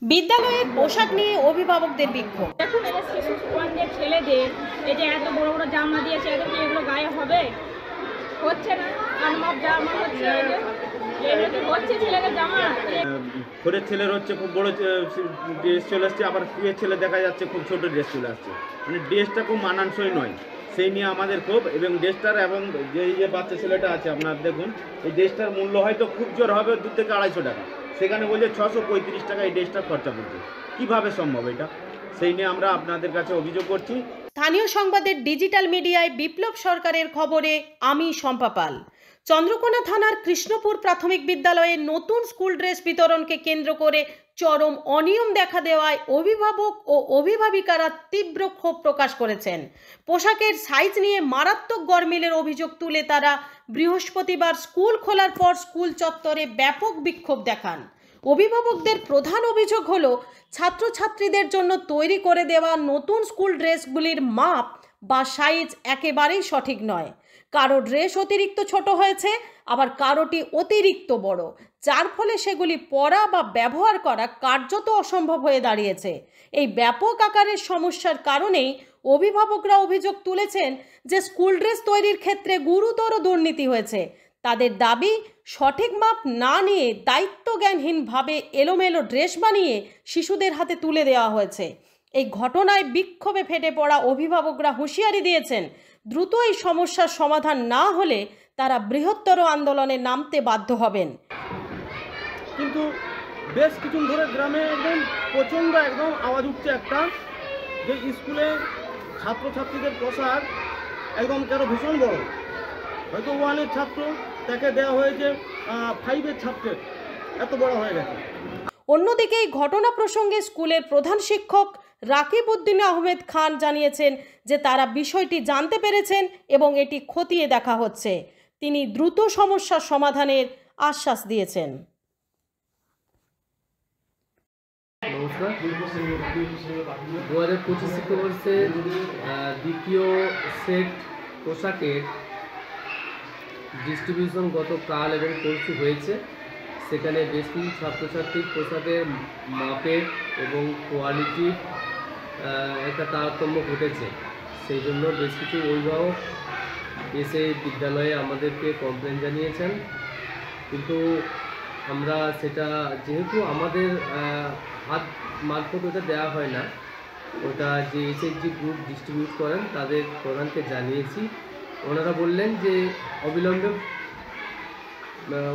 বিদ্যালয়ের পোশাক নিয়ে অভিভাবকদের বিক্ষোভ। দেখুন এদের শিশু স্কুলের ছেলেদের এই যে এত বড় বড় জামা দিয়েছে, এদের কি এগুলো গায়ে হবে? হচ্ছে না। আনমাপ জামা হচ্ছে, এগুলো কি হচ্ছে ছেলেদের জামা? ফোরের ছেলের হচ্ছে খুব বড় ড্রেস চলে আসছে, আবার টুয়ের ছেলে দেখা যাচ্ছে খুব ছোট ড্রেস চলে আসছে, মানে ড্রেসটা খুব মানানসই নয়, সেই নিয়ে আমাদের ক্ষোভ। এবং ড্রেসটার এবং যে বাচ্চা ছেলেটা আছে আপনার দেখুন, এই ড্রেসটার মূল্য হয়তো খুব জোর হবে 2 থেকে 250 টাকা, সেখানে বলছে 635 টাকা এই ড্রেসটা খরচা করছে। কীভাবে সম্ভব এটা? সেই নিয়ে আমরা আপনাদের কাছে অভিযোগ করছি। স্থানীয় সংবাদের ডিজিটাল মিডিয়ায় বিপ্লব সরকারের খবরে আমি শম্পা পাল। চন্দ্রকোনা থানার কৃষ্ণপুর প্রাথমিক বিদ্যালয়ে নতুন স্কুল ড্রেস বিতরণকে কেন্দ্র করে চরম অনিয়ম দেখা দেওয়ায় অভিভাবক ও অভিভাবিকারা তীব্র ক্ষোভ প্রকাশ করেছেন। পোশাকের সাইজ নিয়ে মারাত্মক গরমিলের অভিযোগ তুলে তারা বৃহস্পতিবার স্কুল খোলার পর স্কুল চত্বরে ব্যাপক বিক্ষোভ দেখান। অভিভাবকদের প্রধান অভিযোগ হলো ছাত্রছাত্রীদের জন্য তৈরি করে দেওয়া নতুন স্কুল ড্রেসগুলির মাপ বা সাইজ একেবারেই সঠিক নয়। কারো ড্রেস অতিরিক্ত ছোট হয়েছে, আবার কারোটি অতিরিক্ত বড়, যার ফলে সেগুলি পরা বা ব্যবহার করা কার্যত অসম্ভব হয়ে দাঁড়িয়েছে। এই ব্যাপক আকারের সমস্যার কারণেই অভিভাবকরা অভিযোগ তুলেছেন যে স্কুল ড্রেস তৈরির ক্ষেত্রে গুরুতর দুর্নীতি হয়েছে। তাদের দাবি, সঠিক মাপ না নিয়ে দায়িত্বজ্ঞানহীনভাবে এলোমেলো ড্রেস বানিয়ে শিশুদের হাতে তুলে দেওয়া হয়েছে। এই ঘটনায় বিক্ষোভে ফেটে পড়া অভিভাবকরা হুঁশিয়ারি দিয়েছেন, দ্রুত এই সমস্যার সমাধান না হলে তারা বৃহত্তর আন্দোলনে নামতে বাধ্য হবেন। কিন্তু বেশ কিছুদিন ধরে গ্রামে একদম প্রচণ্ড একদম আওয়াজ উঠছে একটা, যে স্কুলে ছাত্রছাত্রীদের পোশাক একদম কারো ভীষণ বড়, হয়তো 1-এর ছাত্র, তাকে দেওয়া হয়েছে 5-এর ছাত্রের, এত বড় হয়ে গেছে। অন্যদিকে এই ঘটনা প্রসঙ্গে স্কুলের প্রধান শিক্ষক রাকিব উদ্দিন আহমেদ খান জানিয়েছেন যে তারা বিষয়টি জানতে পেরেছেন এবং এটি খতিয়ে দেখা হচ্ছে। তিনি দ্রুত সমস্যার সমাধানের আশ্বাস দিয়েছেন। নমস্কার। 2025 শিক্ষাবর্ষের দ্বিতীয় সেট পোশাকের ডিস্ট্রিবিউশন গতকাল এবং পরশু হয়েছে। সেখানে বেশ কিছু ছাত্রছাত্রীর পোশাকের মাপের এবং কোয়ালিটির একটা তারতম্য ঘটেছে। সেই জন্য বেশ কিছু অভিভাবক এসে বিদ্যালয়ে আমাদেরকে কমপ্লেন জানিয়েছেন, কিন্তু আমরা সেটা যেহেতু আমাদের হাত মারফত ওটা দেওয়া হয় না, ওটা যে এসএইচজি গ্রুপ ডিস্ট্রিবিউট করেন তাদের প্রধানকে জানিয়েছি। ওনারা বললেন যে অবিলম্বে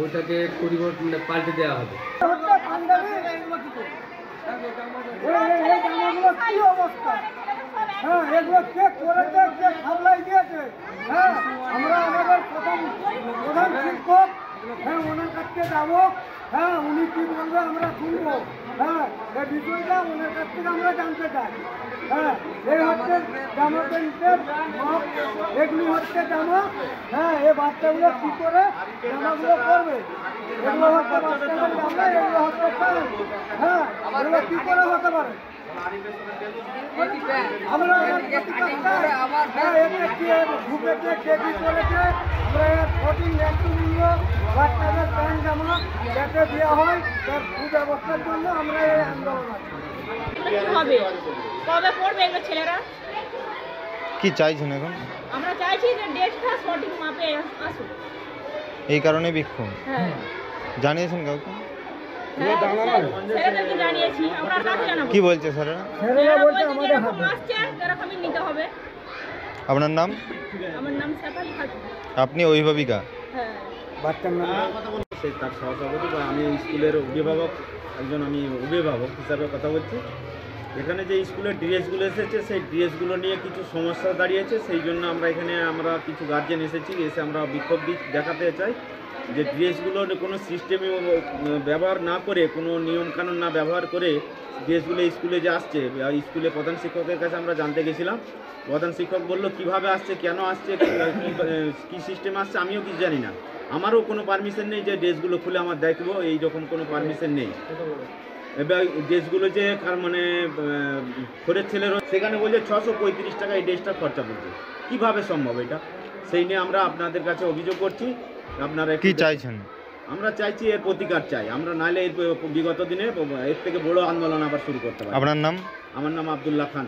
ওটাকে পরিবর্তন পাল্টে দেওয়া হবে। এগুলো কে করেছে, কে সাপ্লাই দিয়েছে? আমরা আমাদের প্রধান শিক্ষক ওনার কাছে যাবো, উনি কি বলবে আমরা শুনবো। এই বিষয়টা ওনার কাছ থেকে আমরা জানতে চাই। এই হচ্ছে জামা প্যান্টের মাপ, এগুলি হচ্ছে জামা। এই বাচ্চাগুলো কি করে জামাগুলো করবে? এগুলো হচ্ছে বাচ্চাদের জামা, এগুলো হচ্ছে প্যান্ট। এগুলো কি করে হতে পারে? আমরা বাচ্চাদের প্যান্ট জামা যাতে দেওয়া হয় তার সুব্যবস্থার জন্য আমরা এই আন্দোলন আছি। কবে পড়বে এগুলো ছেলেরা? কি চাইছেন এখন? আমরা চাইছি যে ড্রেসটা সঠিক মাপে আসুক। এই কারণে বিক্ষোভ। হ্যাঁ, জানিয়েছেন কাউকে? ছেলেদেরকে জানিয়েছি। আমরা কাকে জানাবো? কি বলছে স্যারেরা? ছেলেরা বলছে আমাদের এরকম আসছে, এরকমই নিতে হবে। আপনার নাম? আমার নাম শেফালি খাতুন। আপনি অভিভাবিকা? হ্যাঁ। বাচ্চার নাম সেই তার সহসভাপতি বা আমি স্কুলের অভিভাবক, একজন আমি অভিভাবক হিসাবে কথা বলছি। এখানে যে স্কুলের ড্রেসগুলো এসেছে সেই ড্রেসগুলো নিয়ে কিছু সমস্যা দাঁড়িয়েছে, সেই জন্য আমরা কিছু গার্জেন এসেছি, এসে আমরা বিক্ষোভ দেখাতে চাই যে ড্রেসগুলোর কোনো সিস্টেমে ব্যবহার না করে, কোনো নিয়মকানুন না ব্যবহার করে ড্রেসগুলো স্কুলে যে আসছে, স্কুলে প্রধান শিক্ষকের কাছে আমরা জানতে গেছিলাম। প্রধান শিক্ষক বললো কীভাবে আসছে, কেন আসছে, কী সিস্টেম আসছে আমিও কিছু জানি না, আমারও কোনো পারমিশন নেই যে ড্রেসগুলো খুলে আমার দেখবো, এইরকম কোনো পারমিশন নেই। এবার ড্রেসগুলো যে মানে ফোরের ছেলের, সেখানে বলছে 635 টাকা এই ড্রেসটা খরচা করছে। কীভাবে সম্ভব এটা? সেই নিয়ে আমরা আপনাদের কাছে অভিযোগ করছি। আপনারা কি চাইছেন? আমরা চাইছি এর প্রতিকার চাই আমরা, নাহলে এর বিগত দিনে এর থেকে বড় আন্দোলন আবার শুরু করতে পারি। আপনার নাম? আমার নাম আব্দুল্লাহ খান।